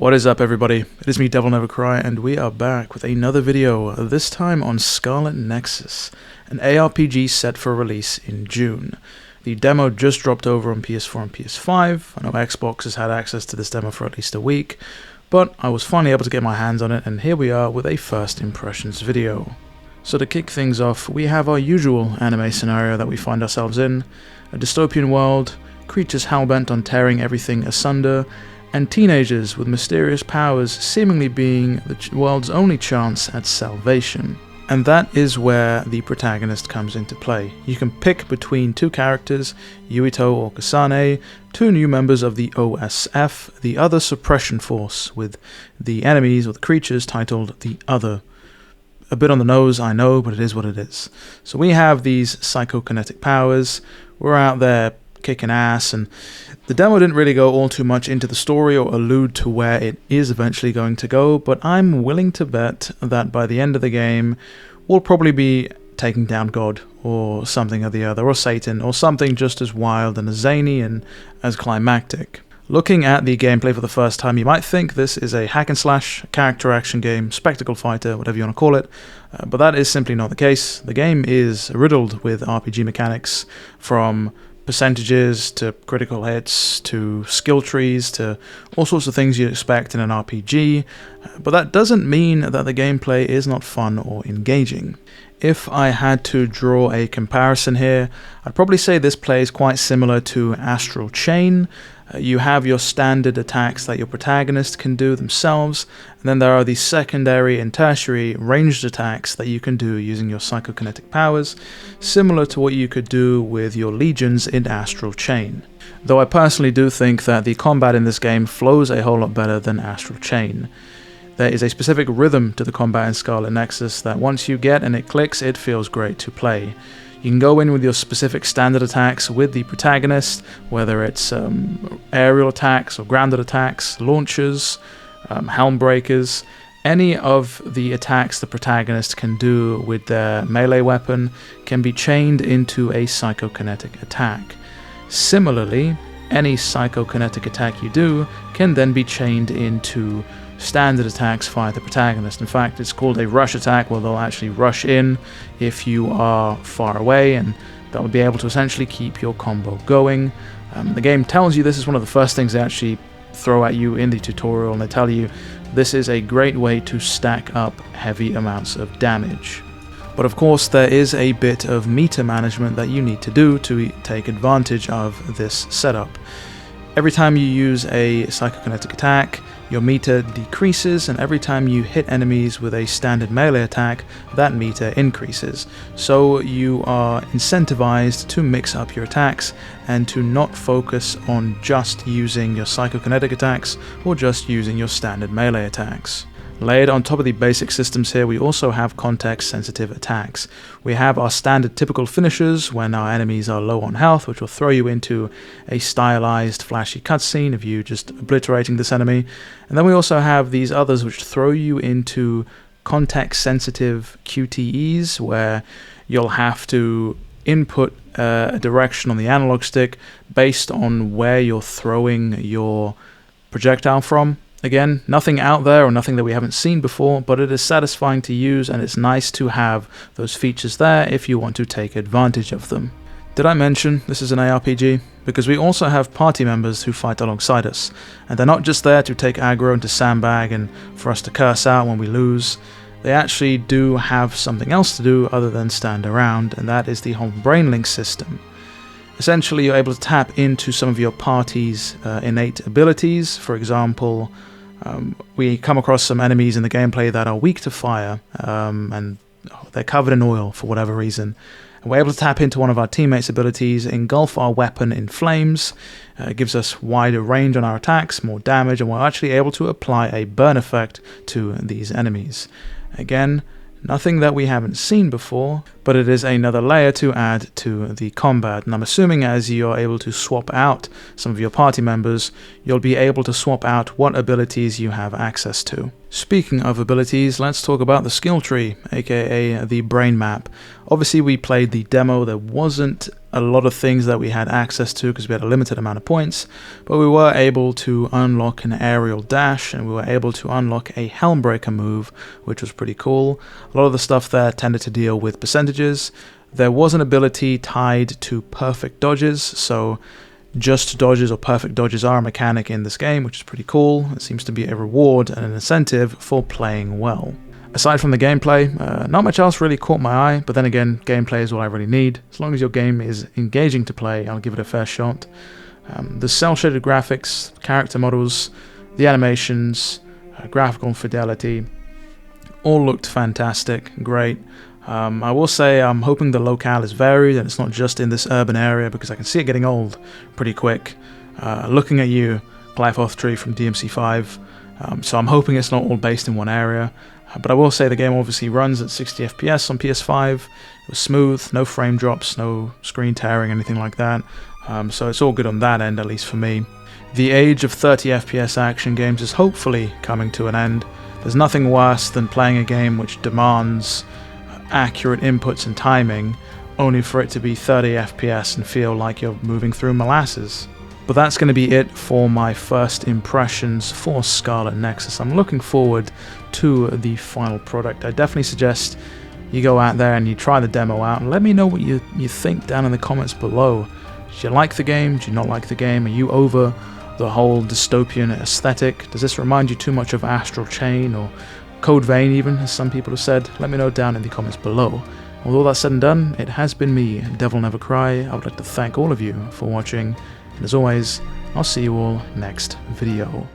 What is up, everybody? It is me, DevilNeverCry, and we are back with another video, this time on Scarlet Nexus, an ARPG set for release in June. The demo just dropped over on PS4 and PS5. I know Xbox has had access to this demo for at least a week, but I was finally able to get my hands on it, and here we are with a first impressions video. So to kick things off, we have our usual anime scenario that we find ourselves in, a dystopian world, creatures hellbent on tearing everything asunder, and teenagers with mysterious powers seemingly being the world's only chance at salvation. And that is where the protagonist comes into play. You can pick between two characters, Yuito or Kasane, two new members of the OSF, the Other Suppression Force, with the enemies or the creatures titled the Other. A bit on the nose, I know, but it is what it is. So we have these psychokinetic powers, we're out there kicking ass, and the demo didn't really go all too much into the story or allude to where it is eventually going to go, but I'm willing to bet that by the end of the game, we'll probably be taking down God, or something or the other, or Satan, or something just as wild and as zany and as climactic. Looking at the gameplay for the first time, you might think this is a hack and slash, character action game, spectacle fighter, whatever you want to call it, but that is simply not the case. The game is riddled with RPG mechanics, from percentages to critical hits to skill trees to all sorts of things you'd expect in an RPG, but that doesn't mean that the gameplay is not fun or engaging. If I had to draw a comparison here, I'd probably say this plays quite similar to Astral Chain. You have your standard attacks that your protagonist can do themselves, and then there are the secondary and tertiary ranged attacks that you can do using your psychokinetic powers, similar to what you could do with your legions in Astral Chain. Though I personally do think that the combat in this game flows a whole lot better than Astral Chain. There is a specific rhythm to the combat in Scarlet Nexus that once you get and it clicks, it feels great to play. You can go in with your specific standard attacks with the protagonist, whether it's aerial attacks or grounded attacks, launchers, helm breakers. Any of the attacks the protagonist can do with their melee weapon can be chained into a psychokinetic attack. Similarly, any psychokinetic attack you do can then be chained into standard attacks via the protagonist. In fact, it's called a rush attack, where they'll actually rush in if you are far away, and that will be able to essentially keep your combo going. The game tells you this is one of the first things they actually throw at you in the tutorial, and they tell you this is a great way to stack up heavy amounts of damage. But of course, there is a bit of meter management that you need to do to take advantage of this setup. Every time you use a psychokinetic attack, your meter decreases, and every time you hit enemies with a standard melee attack, that meter increases. So you are incentivized to mix up your attacks and to not focus on just using your psychokinetic attacks or just using your standard melee attacks. Layered on top of the basic systems here, we also have context-sensitive attacks. We have our standard typical finishers when our enemies are low on health, which will throw you into a stylized, flashy cutscene of you just obliterating this enemy. And then we also have these others which throw you into context-sensitive QTEs, where you'll have to input a direction on the analog stick based on where you're throwing your projectile from. Again, nothing out there or nothing that we haven't seen before, but it is satisfying to use, and it's nice to have those features there if you want to take advantage of them. Did I mention this is an ARPG? Because we also have party members who fight alongside us, and they're not just there to take aggro and to sandbag and for us to curse out when we lose. They actually do have something else to do other than stand around, and that is the whole Brainlink system. Essentially, you're able to tap into some of your party's innate abilities. For example, we come across some enemies in the gameplay that are weak to fire, and they're covered in oil for whatever reason. And we're able to tap into one of our teammates' abilities, engulf our weapon in flames. It gives us wider range on our attacks, more damage, and we're actually able to apply a burn effect to these enemies. Again, nothing that we haven't seen before, but it is another layer to add to the combat. And I'm assuming as you're able to swap out some of your party members, you'll be able to swap out what abilities you have access to. Speaking of abilities, let's talk about the skill tree, aka the brain map. Obviously we played the demo, there wasn't a lot of things that we had access to because we had a limited amount of points, but we were able to unlock an aerial dash and we were able to unlock a Helmbreaker move, which was pretty cool. A lot of the stuff there tended to deal with percentages. There was an ability tied to perfect dodges, so just dodges or perfect dodges are a mechanic in this game, which is pretty cool. It seems to be a reward and an incentive for playing well. Aside from the gameplay, not much else really caught my eye, but then again, gameplay is all I really need. As long as your game is engaging to play, I'll give it a fair shot. The cel-shaded graphics, character models, the animations, graphical fidelity, all looked fantastic, great. I will say I'm hoping the locale is varied and it's not just in this urban area because I can see it getting old pretty quick. Looking at you, Glyphoth Tree from DMC5, so I'm hoping it's not all based in one area. But I will say the game obviously runs at 60 FPS on PS5. It was smooth, no frame drops, no screen tearing, anything like that. So it's all good on that end, at least for me. The age of 30 FPS action games is hopefully coming to an end. There's nothing worse than playing a game which demands accurate inputs and timing, only for it to be 30 FPS and feel like you're moving through molasses. But that's going to be it for my first impressions for Scarlet Nexus. I'm looking forward to the final product. I definitely suggest you go out there and you try the demo out and let me know what you think down in the comments below. Do you like the game? Do you not like the game? Are you over the whole dystopian aesthetic? Does this remind you too much of Astral Chain or Code Vein even, as some people have said? Let me know down in the comments below. With all that said and done, it has been me, DevilNeverCry. I would like to thank all of you for watching, and as always, I'll see you all next video.